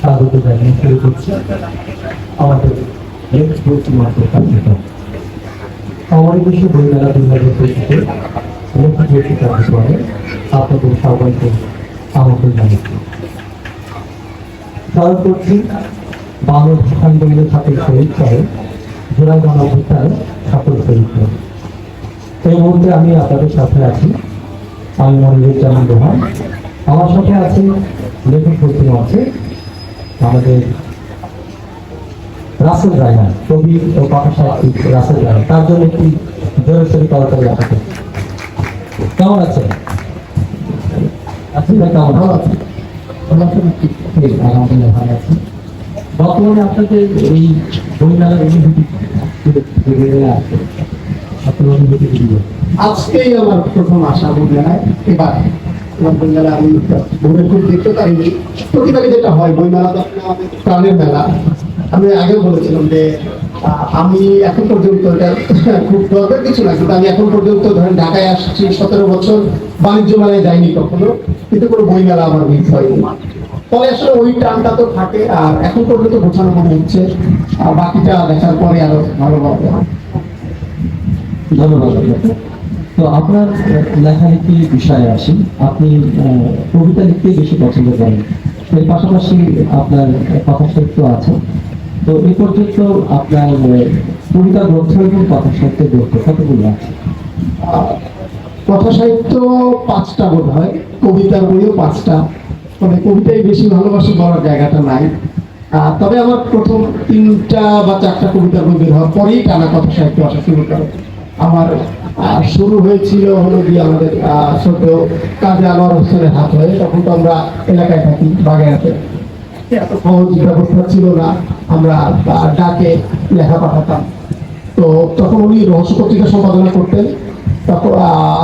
স্বাগত জানিয়ে শুরু করছি আমাদের নেক্সট বইটি মাত্র কার্যক্রম। আমার বিশ্ব বইমেলা 2025-তে লেখক বইটি কার্যক্রমে আপনাদের সবাইকে আমন্ত্রণ জানাচ্ছি। স্মরণ করছি বাংলা ভাষা আন্দোলনের ছাত্র শহীদ সহ জোড়াই গণঅভ্যুত্থানের ছাত্র শহীদ। এই মুহূর্তে আমি আপনাদের সাথে আছি, আমি মনিরুজ্জামান রোহান। আমার সাথে আছে লেখক বইটি আছে আমাদের রাসেল রায়হান, কবি ও কথা সাহিত্যিক রাসেল রায়হান। তার জন্য একটি জোরে সোরে করতালি আশা করি। কেমন আছেন? আছেন ভাই? কেমন ভালো আছেন? আলহামদুলিল্লাহ ভালো আছি। বর্তমানে আপনাদের এই বইমেলার অনুভূতি আপনার অনুভূতি কি? আজকেই আমার প্রথম আসা বইমেলায়। এবার বইমেলা আমি ভোরে খুব দেখতে পারিনি। প্রতিবারই যেটা হয় বইমেলা তো আমাদের প্রাণের মেলা। আমি আগেও বলেছিলাম যে আমি এখন পর্যন্ত এটা খুব দরকার কিছু না, কিন্তু আমি এখন পর্যন্ত ধরেন ঢাকায় আসছি 17 বছর, বাণিজ্য মেলায় যাইনি কখনো, কিন্তু কোনো বইমেলা আমার মিস হয়নি। ফলে আসলে ওই টানটা তো থাকে, আর এখন পর্যন্ত গোছানো মনে হচ্ছে। বাকিটা দেখার পরে আরো ভালো হবে। ধন্যবাদ। তো আপনার লেখালেখি বিষয়ে আসি। আপনি কবিতা লিখতে বেশি পছন্দ করেন, এর পাশাপাশি আপনার কথা সাহিত্য আছে। তো এই পর্যন্ত আপনার কবিতা গ্রন্থ এবং কথা সাহিত্যের গ্রন্থ কতগুলো আছে? কথা সাহিত্য 5টা বোধ হয়, কবিতার বইও 5টা। মানে কবিতাই বেশি ভালোবাসি বলার জায়গাটা নাই। তবে আমার প্রথম 3টা বা 4টা কবিতার বই বের হওয়ার পরেই টানা কথা সাহিত্য আসা শুরু করে। আমার শুরু হয়েছিল হলো গিয়ে আমাদের ছোট কাজী আনোয়ার হোসেনের হাত হয়ে। তখন তো আমরা এলাকায় থাকি বাগেরহাটে, এত সহজ ব্যবস্থা ছিল না, আমরা ডাকে লেখা পাঠাতাম। তো তখন উনি রহস্য পত্রিকা সম্পাদনা করতেন। তখন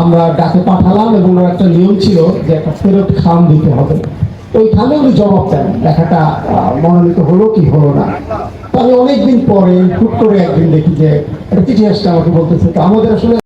আমরা ডাকে পাঠালাম এবং ওর একটা নিয়ম ছিল যে একটা ফেরত খাম দিতে হবে। ওই খামে উনি জবাব দেন লেখাটা মনোনীত হলো কি হলো না। তো আমি অনেকদিন পরে হুট করে একদিন দেখি যে একটা চিঠি আসছে, আমাকে বলতেছে তো আমাদের আসলে